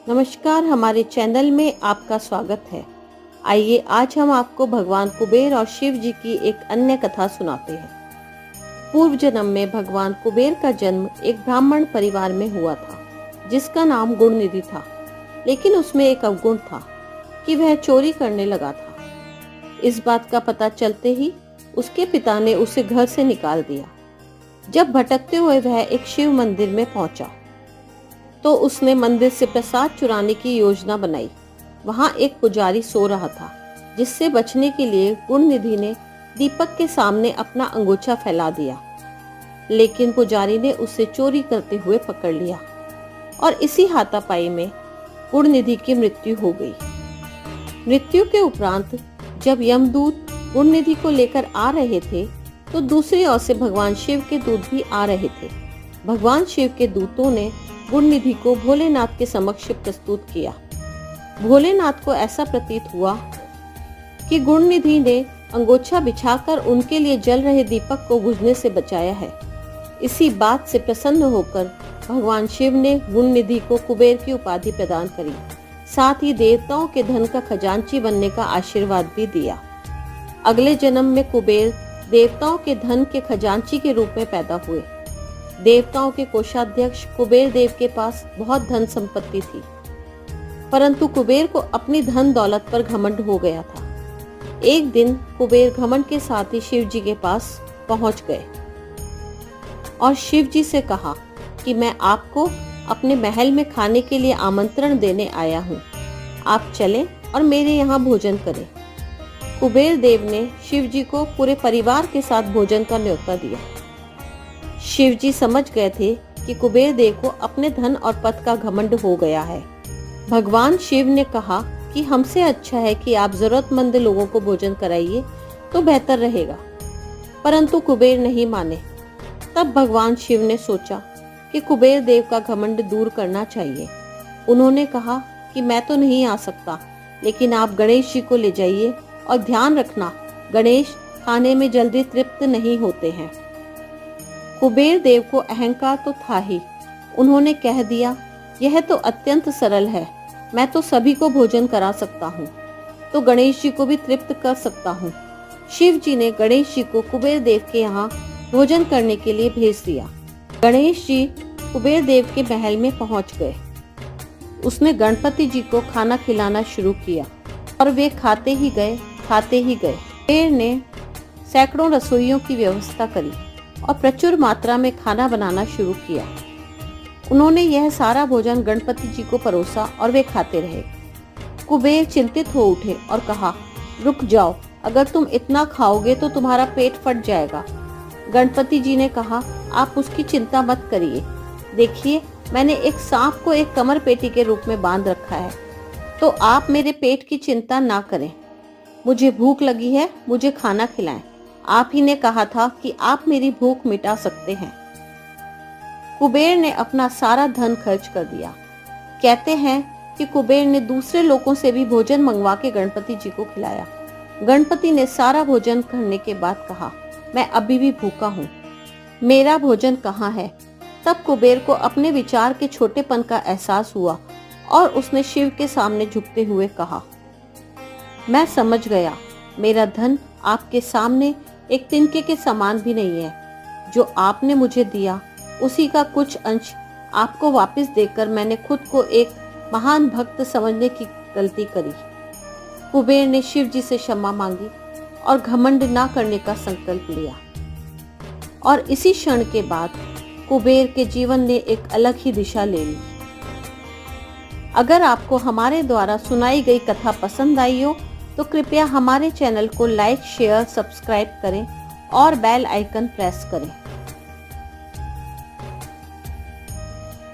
नमस्कार, हमारे चैनल में आपका स्वागत है। आइए आज हम आपको भगवान कुबेर और शिव जी की एक अन्य कथा सुनाते हैं। पूर्व जन्म में भगवान कुबेर का जन्म एक ब्राह्मण परिवार में हुआ था, जिसका नाम गुणनिधि था। लेकिन उसमें एक अवगुण था कि वह चोरी करने लगा था। इस बात का पता चलते ही उसके पिता ने उसे घर से निकाल दिया। जब भटकते हुए वह एक शिव मंदिर में पहुंचा तो उसने मंदिर से प्रसाद चुराने की योजना बनाई। वहां एक पुजारी सो रहा था, जिससे बचने के लिए गुणनिधि ने दीपक के सामने अपना अंगूछा फैला दिया। लेकिन पुजारी ने उसे चोरी करते हुए पकड़ लिया और इसी हाथापाई में गुणनिधि की मृत्यु हो गई। मृत्यु के उपरांत जब यमदूत गुणनिधि को लेकर आ रहे थे तो दूसरी ओर से भगवान शिव के दूत भी आ रहे थे। भगवान शिव के दूतों ने गुणनिधि को भोलेनाथ के समक्ष प्रस्तुत किया। भोलेनाथ को ऐसा प्रतीत हुआ कि गुणनिधि ने अंगोछा बिछाकर उनके लिए जल रहे दीपक को बुझने से बचाया है। इसी बात से प्रसन्न होकर भगवान शिव ने गुणनिधि को कुबेर की उपाधि प्रदान करी, साथ ही देवताओं के धन का खजांची बनने का आशीर्वाद भी दिया। अगले जन्म में कुबेर देवताओं के धन के खजांची के रूप में पैदा हुए। देवताओं के कोषाध्यक्ष कुबेर देव के पास बहुत धन संपत्ति थी, परंतु कुबेर को अपनी धन दौलत पर घमंड हो गया था। एक दिन कुबेर घमंड के साथ ही शिव जी के पास पहुंच गए और शिव जी से कहा कि मैं आपको अपने महल में खाने के लिए आमंत्रण देने आया हूँ, आप चलें और मेरे यहाँ भोजन करें। कुबेर देव ने शिव जी को पूरे परिवार के साथ भोजन का न्योता दिया। शिव जी समझ गए थे कि कुबेर देव को अपने धन और पद का घमंड हो गया है। भगवान शिव ने कहा कि हमसे अच्छा है कि आप जरूरतमंद लोगों को भोजन कराइए तो बेहतर रहेगा, परंतु कुबेर नहीं माने। तब भगवान शिव ने सोचा कि कुबेर देव का घमंड दूर करना चाहिए। उन्होंने कहा कि मैं तो नहीं आ सकता, लेकिन आप गणेश जी को ले जाइए और ध्यान रखना, गणेश खाने में जल्दी तृप्त नहीं होते हैं। कुबेर देव को अहंकार तो था ही। उन्होंने कह दिया, यह तो अत्यंत सरल है, मैं तो सभी को भोजन करा सकता हूँ, तो गणेश जी को भी तृप्त कर सकता हूँ। शिव जी ने गणेश जी को कुबेर देव के यहाँ भोजन करने के लिए भेज दिया। गणेश जी कुबेर देव के महल में पहुँच गए। उसने गणपति जी को खाना खिलाना शुरू किया और वे खाते ही गए। कुबेर ने सैकड़ों रसोइयों की व्यवस्था करी और प्रचुर मात्रा में खाना बनाना शुरू किया। उन्होंने यह सारा भोजन गणपति जी को परोसा और वे खाते रहे। कुबेर चिंतित हो उठे और कहा, रुक जाओ, अगर तुम इतना खाओगे तो तुम्हारा पेट फट जाएगा। गणपति जी ने कहा, आप उसकी चिंता मत करिए, देखिए मैंने एक सांप को एक कमर पेटी के रूप में बांध रखा है, तो आप मेरे पेट की चिंता ना करें। मुझे भूख लगी है, मुझे खाना खिलाएं। आप ही ने कहा था कि आप मेरी भूख मिटा सकते हैं। कुबेर ने अपना सारा धन खर्च कर दिया। कहते हैं कि कुबेर ने दूसरे लोगों से भी भोजन मंगवा के गणपति जी को खिलाया। गणपति ने सारा भोजन करने के बाद कहा, मैं अभी भी भूखा हूँ, मेरा भोजन कहाँ है? तब कुबेर को अपने विचार के छोटेपन का एहसास हुआ और उसने शिव के सामने झुकते हुए कहा, मैं समझ गया, मेरा धन आपके सामने एक तिनके के समान भी नहीं है। जो आपने मुझे दिया उसी का कुछ अंश आपको वापस देकर मैंने खुद को एक महान भक्त समझने की गलती करी। कुबेर ने शिव जी से क्षमा मांगी और घमंड ना करने का संकल्प लिया। और इसी क्षण के बाद कुबेर के जीवन ने एक अलग ही दिशा ले ली। अगर आपको हमारे द्वारा सुनाई गई कथा पसंद आई हो तो कृपया हमारे चैनल को लाइक, शेयर, सब्सक्राइब करें और बेल आइकन प्रेस करें।